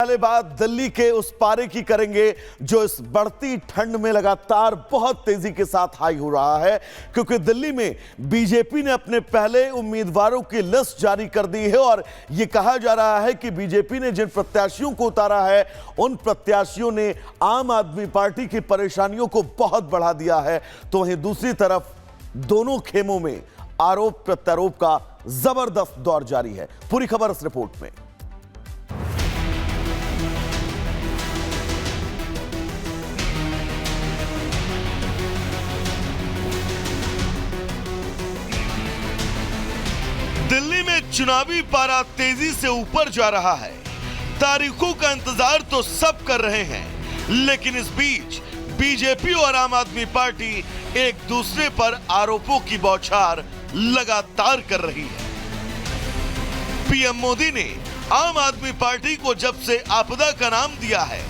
वाले बात दिल्ली के उस पारे की करेंगे जो इस बढ़ती ठंड में लगातार बहुत तेजी के साथ हाई हो रहा है, क्योंकि दिल्ली में बीजेपी ने अपने पहले उम्मीदवारों की लिस्ट जारी कर दी है और यह कहा जा रहा है कि बीजेपी ने जिन प्रत्याशियों को उतारा है उन प्रत्याशियों ने आम आदमी पार्टी की परेशानियों को बहुत बढ़ा दिया है। तो वहीं दूसरी तरफ दोनों खेमों में आरोप प्रत्यारोप का जबरदस्त दौर जारी है। पूरी खबर इस रिपोर्ट में। दिल्ली में चुनावी पारा तेजी से ऊपर जा रहा है। तारीखों का इंतजार तो सब कर रहे हैं, लेकिन इस बीच बीजेपी और आम आदमी पार्टी एक दूसरे पर आरोपों की बौछार लगातार कर रही है। पीएम मोदी ने आम आदमी पार्टी को जब से आपदा का नाम दिया है,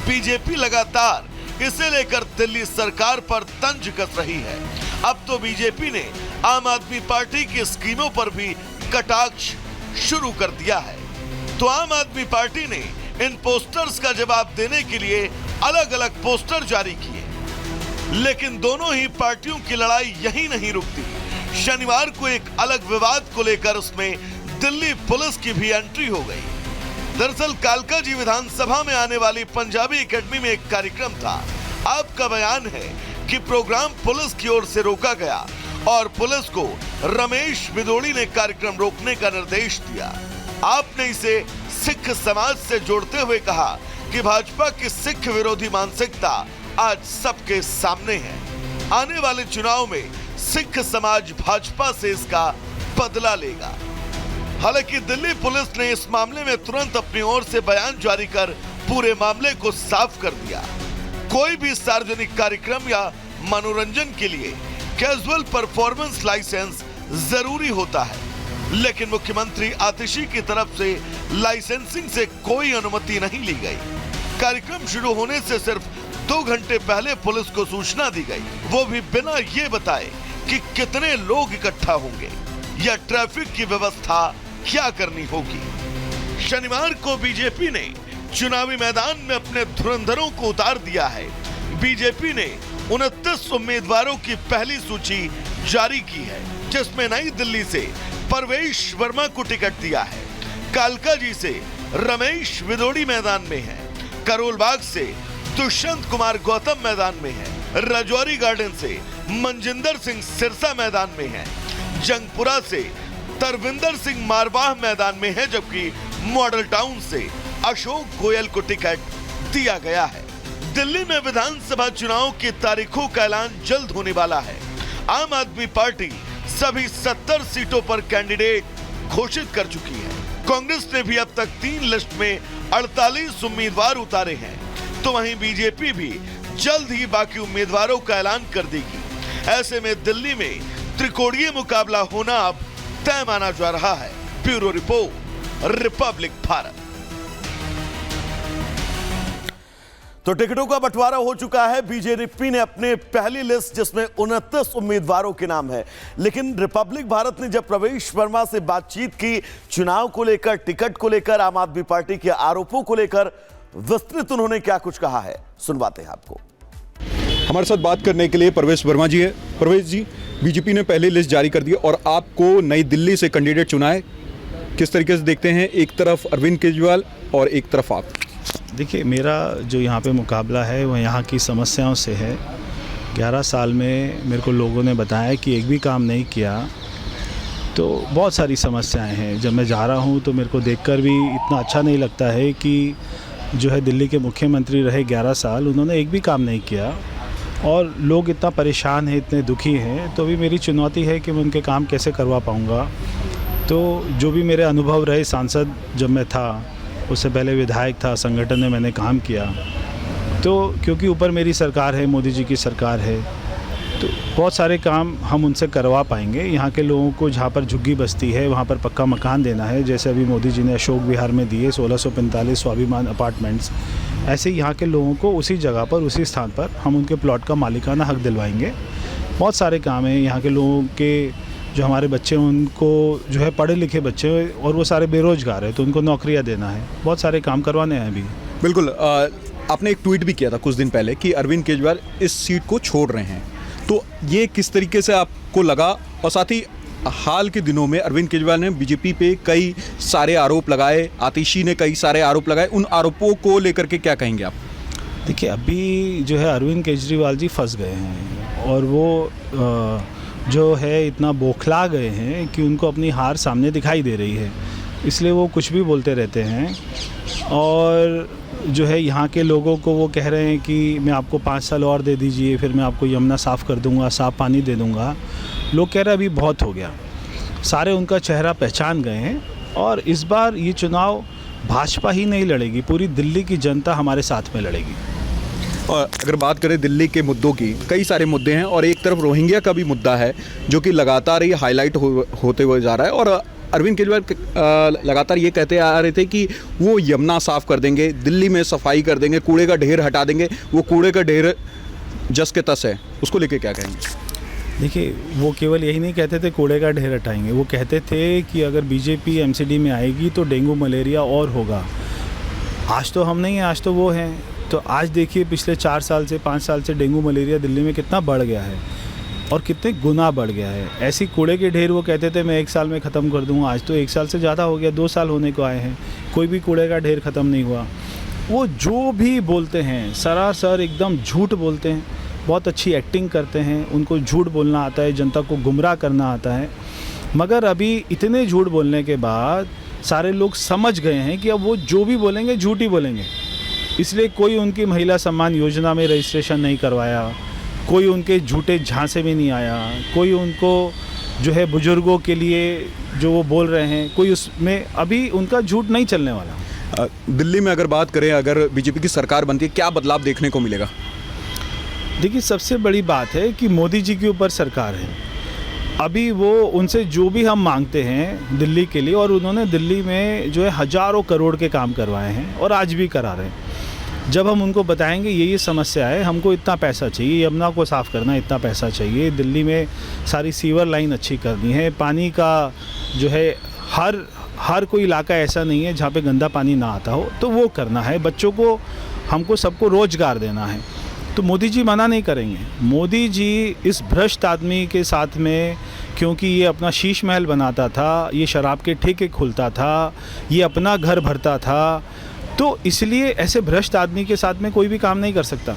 बीजेपी लगातार इसे लेकर दिल्ली सरकार पर तंज कस रही है। अब तो बीजेपी ने आम आदमी पार्टी की स्कीमों पर भी कटाक्ष शुरू कर दिया है। तो आम आदमी पार्टी ने इन पोस्टर्स का जवाब देने के लिए अलग अलग पोस्टर जारी किए, लेकिन दोनों ही पार्टियों की लड़ाई यहीं नहीं रुकती। शनिवार को एक अलग विवाद को लेकर उसमें दिल्ली पुलिस की भी एंट्री हो गई। दरअसल कालका जी विधानसभा में आने वाली पंजाबी एकेडमी में एक कार्यक्रम था। आपका बयान है कि प्रोग्राम पुलिस की ओर से रोका गया और पुलिस को रमेश बिदोड़ी ने कार्यक्रम रोकने का निर्देश दिया। आपने इसे सिख समाज से जोड़ते हुए कहा कि भाजपा की सिख विरोधी मानसिकता आज सबके सामने है। आने वाले चुनाव में सिख समाज भाजपा से इसका बदला लेगा। हालांकि दिल्ली पुलिस ने इस मामले में तुरंत अपनी ओर से बयान जारी कर पूरे मामले को साफ कर दिया। कोई भी सार्वजनिक कार्यक्रम या मनोरंजन के लिए कैजुअल परफॉर्मेंस लाइसेंस जरूरी होता है, लेकिन मुख्यमंत्री आतिशी की तरफ से लाइसेंसिंग से कोई अनुमति नहीं ली गई। कार्यक्रम शुरू होने से सिर्फ 2 घंटे पहले पुलिस को सूचना दी गई, वो भी बिना ये बताए कि कितने लोग इकट्ठा होंगे या ट्रैफिक की व्यवस्था क्या करनी होगी। शनिवार को बीजेपी ने चुनावी मैदान में अपने धुरंधरों को उतार दिया है। बीजेपी ने 29 उम्मीदवारों की पहली सूची जारी की है, जिसमें नई दिल्ली से परवेश वर्मा को टिकट दिया है। कालका जी से रमेश बिदोड़ी मैदान में है। करोल बाग से दुष्यंत कुमार गौतम मैदान में है। रजौरी गार्डन से मनजिंदर सिंह सिरसा मैदान में है। जंगपुरा से तरविंदर सिंह मारवाह मैदान में है, जबकि मॉडल टाउन से अशोक गोयल को टिकट दिया गया है। दिल्ली में विधानसभा चुनाव की तारीखों का ऐलान जल्द होने वाला है। आम आदमी पार्टी सभी 70 सीटों पर कैंडिडेट घोषित कर चुकी है। कांग्रेस ने भी अब तक 3 लिस्ट में 48 उम्मीदवार उतारे हैं। तो वहीं बीजेपी भी जल्द ही बाकी उम्मीदवारों का ऐलान कर देगी। ऐसे में दिल्ली में त्रिकोणीय मुकाबला होना अब तय माना जा रहा है। Bureau report, Republic Bharat. तो टिकटों का बंटवारा हो चुका है। बीजेपी ने अपने पहली लिस्ट जिसमें 29 उम्मीदवारों के नाम है, लेकिन रिपब्लिक भारत ने जब प्रवेश वर्मा से बातचीत की चुनाव को लेकर, टिकट को लेकर, आम आदमी पार्टी के आरोपों को लेकर, विस्तृत उन्होंने क्या कुछ कहा है, सुनवाते हैं आपको। हमारे साथ बात करने के लिए परवेश वर्मा जी है। परवेश जी, बीजेपी ने पहली लिस्ट जारी कर दी और आपको नई दिल्ली से कैंडिडेट चुना है, किस तरीके से देखते हैं? एक तरफ अरविंद केजरीवाल और एक तरफ आप। देखिए, मेरा जो यहाँ पे मुकाबला है वो यहाँ की समस्याओं से है। 11 साल में मेरे को लोगों ने बताया कि एक भी काम नहीं किया, तो बहुत सारी समस्याएं हैं। जब मैं जा रहा हूँ तो मेरे को देखकर भी इतना अच्छा नहीं लगता है कि जो है दिल्ली के मुख्यमंत्री रहे 11 साल, उन्होंने एक भी काम नहीं किया और लोग इतना परेशान हैं, इतने दुखी हैं। तो भी मेरी चुनौती है कि मैं उनके काम कैसे करवा पाऊँगा। तो जो भी मेरे अनुभव रहे, सांसद जब मैं था, उससे पहले विधायक था, संगठन में मैंने काम किया, तो क्योंकि ऊपर मेरी सरकार है, मोदी जी की सरकार है, तो बहुत सारे काम हम उनसे करवा पाएंगे। यहाँ के लोगों को जहाँ पर झुग्गी बस्ती है वहाँ पर पक्का मकान देना है, जैसे अभी मोदी जी ने अशोक विहार में दिए 1645 स्वाभिमान अपार्टमेंट्स। ऐसे यहाँ के लोगों को उसी जगह पर, उसी स्थान पर हम उनके प्लॉट का मालिकाना हक दिलवाएंगे। बहुत सारे काम हैं। यहाँ के लोगों के जो हमारे बच्चे उनको जो है पढ़े लिखे बच्चे और वो सारे बेरोजगार हैं, तो उनको नौकरियां देना है, बहुत सारे काम करवाने हैं अभी। बिल्कुल। आपने एक ट्वीट भी किया था कुछ दिन पहले कि अरविंद केजरीवाल इस सीट को छोड़ रहे हैं, तो ये किस तरीके से आपको लगा? और साथ ही हाल के दिनों में अरविंद केजरीवाल ने बीजेपी पे कई सारे आरोप लगाए, आतिशी ने कई सारे आरोप लगाए, उन आरोपों को लेकर के क्या कहेंगे आप? देखिए, अभी जो है अरविंद केजरीवाल जी फंस गए हैं और वो जो है इतना बौखला गए हैं कि उनको अपनी हार सामने दिखाई दे रही है, इसलिए वो कुछ भी बोलते रहते हैं। और जो है यहाँ के लोगों को वो कह रहे हैं कि मैं आपको 5 साल और दे दीजिए, फिर मैं आपको यमुना साफ़ कर दूँगा, साफ़ पानी दे दूँगा। लोग कह रहे हैं अभी बहुत हो गया, सारे उनका चेहरा पहचान गए हैं। और इस बार ये चुनाव भाजपा ही नहीं लड़ेगी, पूरी दिल्ली की जनता हमारे साथ में लड़ेगी। और अगर बात करें दिल्ली के मुद्दों की, कई सारे मुद्दे हैं और एक तरफ रोहिंग्या का भी मुद्दा है जो कि लगातार ये हाईलाइट होते हुए जा रहा है। और अरविंद केजरीवाल लगातार ये कहते आ रहे थे कि वो यमुना साफ़ कर देंगे, दिल्ली में सफाई कर देंगे, कूड़े का ढेर हटा देंगे। वो कूड़े का ढेर जस के तस है, उसको लेके क्या कहेंगे? देखिए, वो केवल यही नहीं कहते थे कूड़े का ढेर हटाएंगे, वो कहते थे कि अगर बीजेपी एमसीडी में आएगी तो डेंगू मलेरिया और होगा। आज तो हम नहीं हैं, आज तो वो हैं। तो आज देखिए पिछले 4 साल से 5 साल से डेंगू मलेरिया दिल्ली में कितना बढ़ गया है और कितने गुना बढ़ गया है। ऐसी कूड़े के ढेर वो कहते थे मैं 1 साल में ख़त्म कर दूंगा, आज तो 1 साल से ज़्यादा हो गया, 2 साल होने को आए हैं, कोई भी कूड़े का ढेर ख़त्म नहीं हुआ। वो जो भी बोलते हैं सरासर एकदम झूठ बोलते हैं, बहुत अच्छी एक्टिंग करते हैं, उनको झूठ बोलना आता है, जनता को गुमराह करना आता है। मगर अभी इतने झूठ बोलने के बाद सारे लोग समझ गए हैं कि अब वो जो भी बोलेंगे झूठ ही बोलेंगे। इसलिए कोई उनकी महिला सम्मान योजना में रजिस्ट्रेशन नहीं करवाया, कोई उनके झूठे झांसे में नहीं आया, कोई उनको जो है बुजुर्गों के लिए जो वो बोल रहे हैं, कोई उसमें अभी उनका झूठ नहीं चलने वाला। दिल्ली में अगर बात करें, अगर बीजेपी की सरकार बनती है, क्या बदलाव देखने को मिलेगा? देखिए, सबसे बड़ी बात है कि मोदी जी के ऊपर सरकार है। अभी वो उनसे जो भी हम मांगते हैं दिल्ली के लिए, और उन्होंने दिल्ली में जो है हज़ारों करोड़ के काम करवाए हैं और आज भी करा रहे हैं। जब हम उनको बताएंगे ये समस्या है, हमको इतना पैसा चाहिए, यमुना को साफ़ करना इतना पैसा चाहिए, दिल्ली में सारी सीवर लाइन अच्छी करनी है, पानी का जो है हर कोई इलाका ऐसा नहीं है जहाँ पे गंदा पानी ना आता हो, तो वो करना है। बच्चों को हमको सबको रोज़गार देना है, तो मोदी जी मना नहीं करेंगे। मोदी जी इस भ्रष्ट आदमी के साथ में, क्योंकि ये अपना शीश महल बनाता था, ये शराब के ठेके खुलता था, ये अपना घर भरता था, तो इसलिए ऐसे भ्रष्ट आदमी के साथ में कोई भी काम नहीं कर सकता।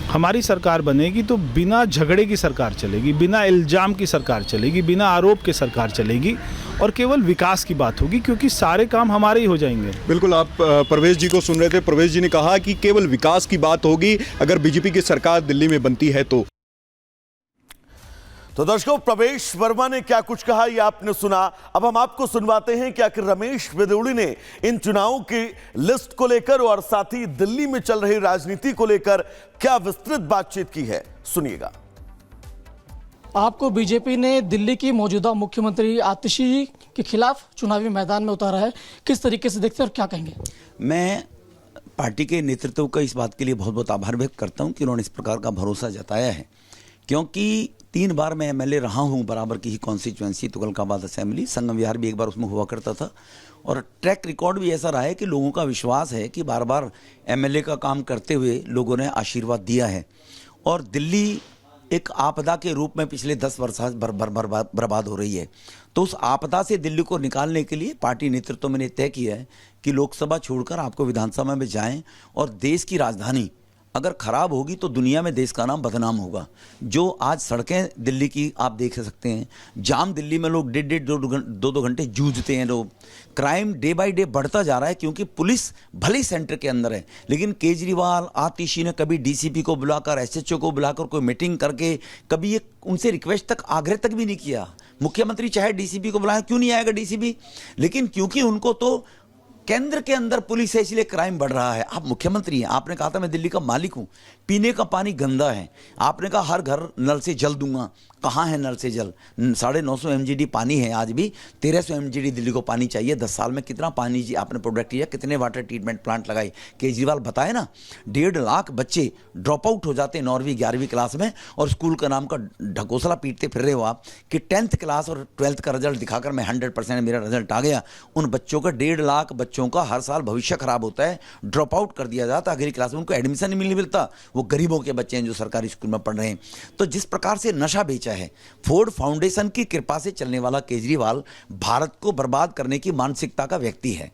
हमारी सरकार बनेगी तो बिना झगड़े की सरकार चलेगी, बिना इल्ज़ाम की सरकार चलेगी, बिना आरोप की सरकार चलेगी और केवल विकास की बात होगी, क्योंकि सारे काम हमारे ही हो जाएंगे। बिल्कुल, आप परवेश जी को सुन रहे थे। परवेश जी ने कहा कि केवल विकास की बात होगी अगर बीजेपी की सरकार दिल्ली में बनती है तो दर्शकों, प्रवेश वर्मा ने क्या कुछ कहा ये आपने सुना। अब हम आपको सुनवाते हैं कि आखिर रमेश बिदूड़ी ने इन चुनावों की लिस्ट को लेकर और साथ ही दिल्ली में चल रही राजनीति को लेकर क्या विस्तृत बातचीत की है। सुनिएगा। आपको बीजेपी ने दिल्ली की मौजूदा मुख्यमंत्री आतिशी के खिलाफ चुनावी मैदान में उतारा है, किस तरीके से देखते हैं और क्या कहेंगे? मैं पार्टी के नेतृत्व का इस बात के लिए बहुत बहुत आभार व्यक्त करता हूं कि उन्होंने इस प्रकार का भरोसा जताया है, क्योंकि 3 बार मैं एमएलए रहा हूं बराबर की ही कॉन्स्टिट्यूएंसी तुगलकाबाद असेंबली, संगम विहार भी एक बार उसमें हुआ करता था, और ट्रैक रिकॉर्ड भी ऐसा रहा है कि लोगों का विश्वास है कि बार बार एमएलए का काम करते हुए लोगों ने आशीर्वाद दिया है। और दिल्ली एक आपदा के रूप में पिछले 10 वर्ष बर्बाद हो रही है, तो उस आपदा से दिल्ली को निकालने के लिए पार्टी नेतृत्व मैंने तय किया है कि लोकसभा छोड़कर आपको विधानसभा में जाएं, और देश की राजधानी अगर खराब होगी तो दुनिया में देश का नाम बदनाम होगा। जो आज सड़कें दिल्ली की आप देख सकते हैं, जाम दिल्ली में लोग 1.5-2 घंटे जूझते हैं, लोग क्राइम डे बाय डे बढ़ता जा रहा है, क्योंकि पुलिस भले ही सेंटर के अंदर है, लेकिन केजरीवाल आतिशी ने कभी डीसीपी को बुलाकर, एसएचओ को बुलाकर कोई मीटिंग करके कभी ये उनसे रिक्वेस्ट तक, आग्रह तक भी नहीं किया। मुख्यमंत्री चाहे डीसीपी को बुलाए, क्यों नहीं आएगा डीसीपी, लेकिन क्योंकि उनको तो केंद्र के अंदर पुलिस है इसलिए क्राइम बढ़ रहा है। आप मुख्यमंत्री हैं, आपने कहा था मैं दिल्ली का मालिक हूं, पीने का पानी गंदा है, आपने कहा हर घर नल से जल दूंगा, कहाँ है नल से जल? 950 MGD पानी है आज भी, 1300 MGD दिल्ली को पानी चाहिए। 10 साल में कितना पानी जी आपने प्रोडक्ट किया, कितने वाटर ट्रीटमेंट प्लांट लगाए? केजरीवाल बताए ना, 1.5 लाख बच्चे ड्रॉप आउट हो जाते हैं 9वीं 11वीं क्लास में, और स्कूल का नाम का ढकोसला पीटते फिर रहे हो आप कि 10th क्लास और 12th का रिजल्ट दिखाकर मैं 100% मेरा रिजल्ट आ गया। उन बच्चों का 1.5 लाख बच्चों का हर साल भविष्य खराब होता है, ड्रॉप आउट कर दिया जाता, अगली क्लास में उनको एडमिशन नहीं मिलता। वो गरीबों के बच्चे हैं जो सरकारी स्कूल में पढ़ रहे हैं। तो जिस प्रकार से नशा बेचा है, फोर्ड फाउंडेशन की कृपा से चलने वाला केजरीवाल भारत को बर्बाद करने की मानसिकता का व्यक्ति है।